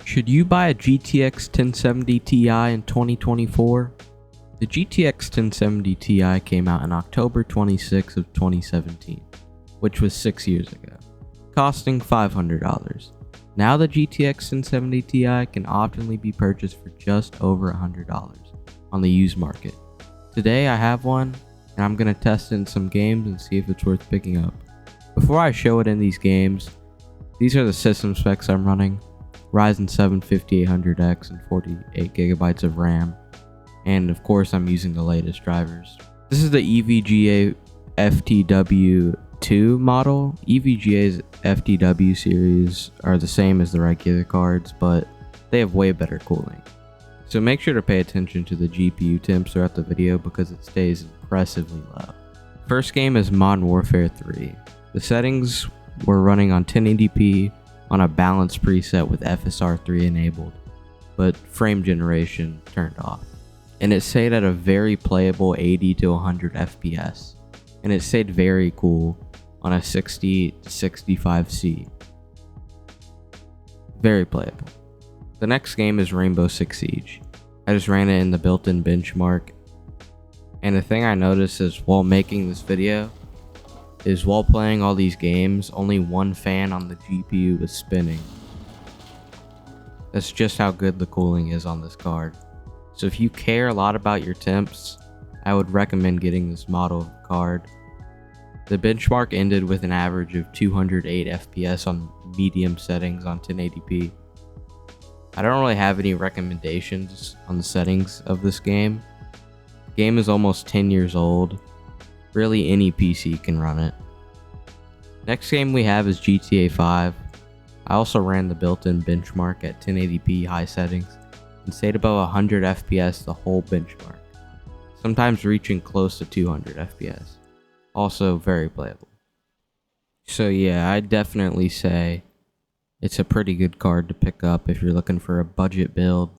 Should you buy a GTX 1070 Ti in 2024? The GTX 1070 Ti came out on October 26 of 2017, which was 6 years ago, costing $500. Now the GTX 1070 Ti can optimally be purchased for just over $100 on the used market. Today I have one, and I'm going to test it in some games and see if it's worth picking up. Before I show it in these games, these are the system specs I'm running. Ryzen 7 5800X and 48GB of RAM, and of course I'm using the latest drivers. This is the EVGA FTW2 model. EVGA's FTW series are the same as the regular cards, but they have way better cooling. So make sure to pay attention to the GPU temps throughout the video because it stays impressively low. First game is Modern Warfare 3. The settings were running on 1080p on a balanced preset with FSR3 enabled, but frame generation turned off. And it stayed at a very playable 80 to 100 FPS, and it stayed very cool on a 60 to 65C. Very playable. The next game is Rainbow Six Siege. I just ran it in the built-in benchmark, and the thing I noticed is while making this video is while playing all these games, only one fan on the GPU was spinning. That's just how good the cooling is on this card. So if you care a lot about your temps, I would recommend getting this model of card. The benchmark ended with an average of 208 FPS on medium settings on 1080p. I don't really have any recommendations on the settings of this game. The game is almost 10 years old. Really any PC can run it. Next game we have is GTA 5. I also ran the built-in benchmark at 1080p high settings and stayed above 100 FPS the whole benchmark, sometimes reaching close to 200 FPS. Also very playable. So yeah, I'd definitely say it's a pretty good card to pick up if you're looking for a budget build